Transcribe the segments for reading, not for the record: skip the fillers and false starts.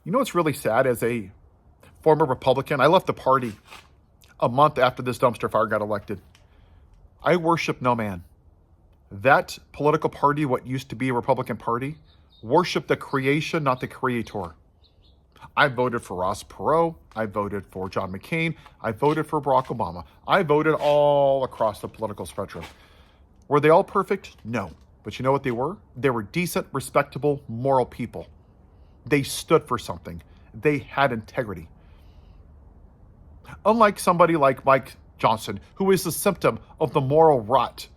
You know what's really sad? As a former Republican, I left the party a month after this dumpster fire got elected. I worship no man. That political party, what used to be a Republican Party, worshiped the creation, not the creator. I voted for Ross Perot. I voted for John McCain. I voted for Barack Obama. I voted all across the political spectrum. Were they all perfect? No. But you know what they were? They were decent, respectable, moral people. They stood for something. They had integrity. Unlike somebody like Mike Johnson, who is a symptom of the moral rot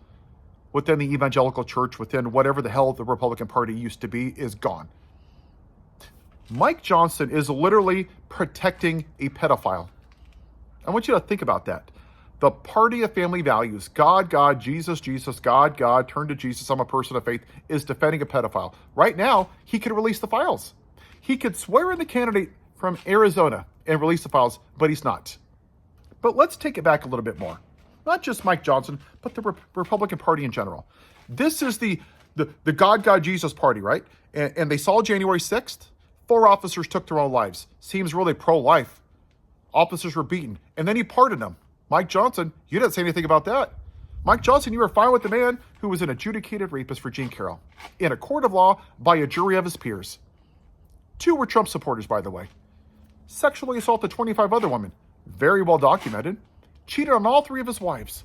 within the evangelical church, within whatever the hell the Republican Party used to be, is gone. Mike Johnson is literally protecting a pedophile. I want you to think about that. The party of family values, God, God, Jesus, Jesus, God, God, turn to Jesus, I'm a person of faith, is defending a pedophile. Right now, he could release the files. He could swear in the candidate from Arizona and release the files, but he's not. But let's take it back a little bit more. Not just Mike Johnson, but the Republican Party in general. This is the God, God, Jesus party, right? And they saw January 6th. 4 officers took their own lives. Seems really pro-life. Officers were beaten. And then he pardoned them. Mike Johnson, you didn't say anything about that. Mike Johnson, you were fine with the man who was an adjudicated rapist for Jean Carroll in a court of law by a jury of his peers. 2 were Trump supporters, by the way. Sexually assaulted 25 other women. Very well documented. Cheated on all 3 of his wives.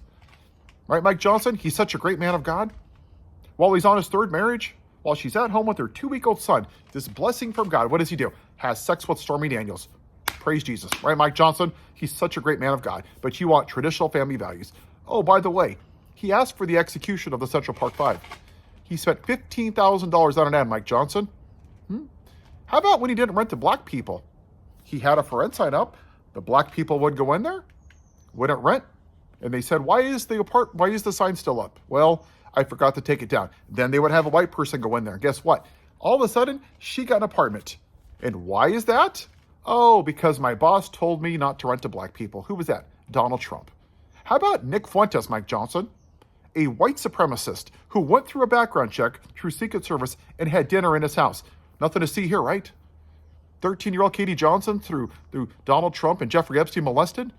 Right, Mike Johnson? He's such a great man of God. While he's on his 3rd marriage, while she's at home with her 2-week-old son, this blessing from God, what does he do? Has sex with Stormy Daniels. Praise Jesus. Right, Mike Johnson? He's such a great man of God. But you want traditional family values. Oh, by the way, he asked for the execution of the Central Park 5. He spent $15,000 on an ad, Mike Johnson. How about when he didn't rent to black people? He had a for rent sign up. The black people would go in there, wouldn't rent. And they said, why is the sign still up? Well, I forgot to take it down. Then they would have a white person go in there. Guess what? All of a sudden, she got an apartment. And why is that? Oh, because my boss told me not to rent to black people. Who was that? Donald Trump. How about Nick Fuentes, Mike Johnson? A white supremacist who went through a background check through Secret Service and had dinner in his house. Nothing to see here, right? 13-year-old Katie Johnson through Donald Trump and Jeffrey Epstein molested.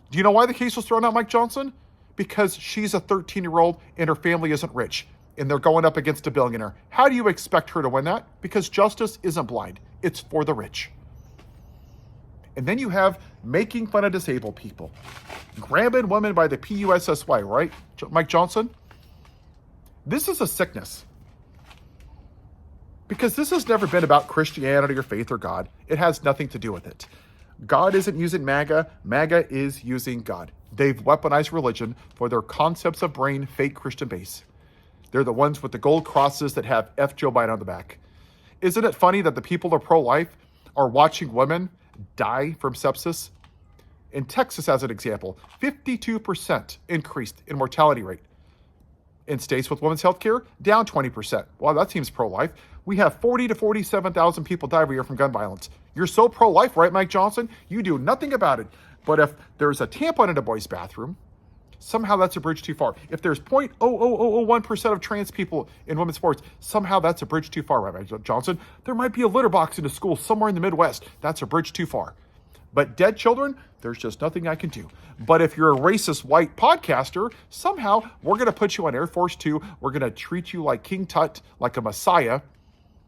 Do you know why the case was thrown out, Mike Johnson? Because she's a 13-year-old and her family isn't rich, and they're going up against a billionaire. How do you expect her to win that? Because justice isn't blind. It's for the rich. And then you have making fun of disabled people. Grabbing women by the P-U-S-S-Y, right, Mike Johnson? This is a sickness. Because this has never been about Christianity or faith or God. It has nothing to do with it. God isn't using MAGA. MAGA is using God. They've weaponized religion for their concepts of brain, fake Christian base. They're the ones with the gold crosses that have F Joe Biden on the back. Isn't it funny that the people of pro-life are watching women die from sepsis? In Texas, as an example, 52% increased in mortality rate. In states with women's health care, down 20%. Wow, that seems pro-life. We have 40 to 47,000 people die every year from gun violence. You're so pro-life, right, Mike Johnson? You do nothing about it. But if there's a tampon in a boy's bathroom, somehow that's a bridge too far. If there's 0.00001% of trans people in women's sports, somehow that's a bridge too far, right, Mike Johnson? There might be a litter box in a school somewhere in the Midwest. That's a bridge too far. But dead children, there's just nothing I can do. But if you're a racist white podcaster, somehow we're going to put you on Air Force 2. We're going to treat you like King Tut, like a messiah.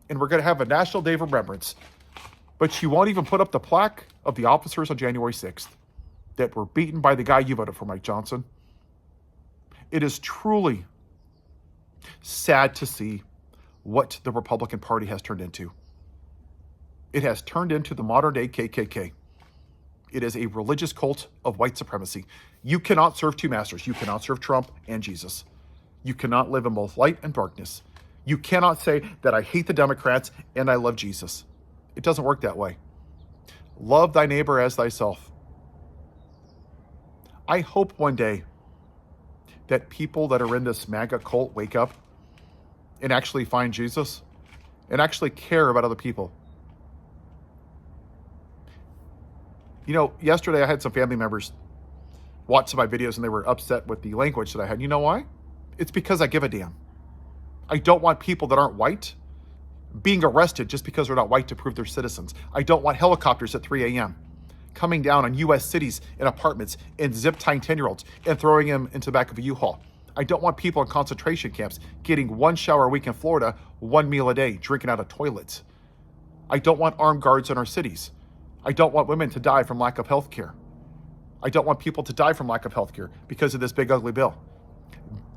And we're going to have a National Day of Remembrance. But you won't even put up the plaque of the officers on January 6th that were beaten by the guy you voted for, Mike Johnson. It is truly sad to see what the Republican Party has turned into. It has turned into the modern day KKK. It is a religious cult of white supremacy. You cannot serve 2 masters. You cannot serve Trump and Jesus. You cannot live in both light and darkness. You cannot say that I hate the Democrats and I love Jesus. It doesn't work that way. Love thy neighbor as thyself. I hope one day that people that are in this MAGA cult wake up and actually find Jesus and actually care about other people. You know, yesterday I had some family members watch some of my videos and they were upset with the language that I had. You know why? It's because I give a damn. I don't want people that aren't white being arrested just because they're not white to prove they're citizens. I don't want helicopters at 3 a.m. coming down on U.S. cities and apartments and zip-tying 10-year-olds and throwing them into the back of a U-Haul. I don't want people in concentration camps getting 1 shower a week in Florida, 1 meal a day, drinking out of toilets. I don't want armed guards in our cities. I don't want women to die from lack of health care. I don't want people to die from lack of health care because of this big ugly bill.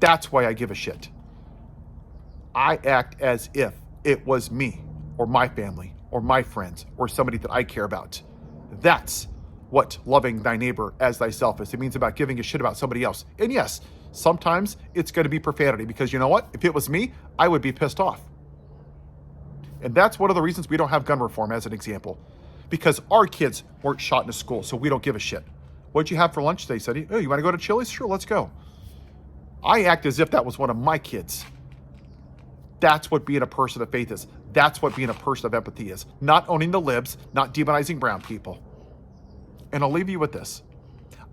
That's why I give a shit. I act as if it was me or my family or my friends or somebody that I care about. That's what loving thy neighbor as thyself is. It means about giving a shit about somebody else. And yes, sometimes it's going to be profanity because you know what? If it was me, I would be pissed off. And that's one of the reasons we don't have gun reform as an example. Because our kids weren't shot in a school, so we don't give a shit. What'd you have for lunch today, Sonny? Oh, you want to go to Chili's? Sure, let's go. I act as if that was one of my kids. That's what being a person of faith is. That's what being a person of empathy is. Not owning the libs, not demonizing brown people. And I'll leave you with this.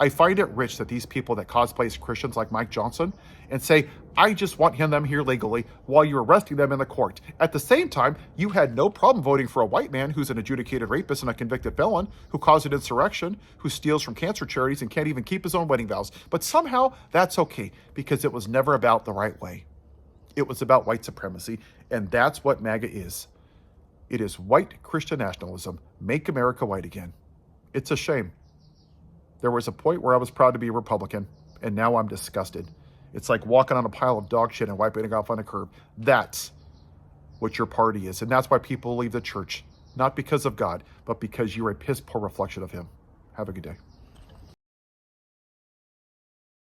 I find it rich that these people that cosplay as Christians like Mike Johnson and say, I just want them here legally while you're arresting them in the court. At the same time, you had no problem voting for a white man who's an adjudicated rapist and a convicted felon, who caused an insurrection, who steals from cancer charities and can't even keep his own wedding vows. But somehow that's okay because it was never about the right way. It was about white supremacy, and that's what MAGA is. It is white Christian nationalism. Make America white again. It's a shame. There was a point where I was proud to be a Republican, and now I'm disgusted. It's like walking on a pile of dog shit and wiping it off on a curb. That's what your party is, and that's why people leave the church. Not because of God, but because you're a piss poor reflection of him. Have a good day.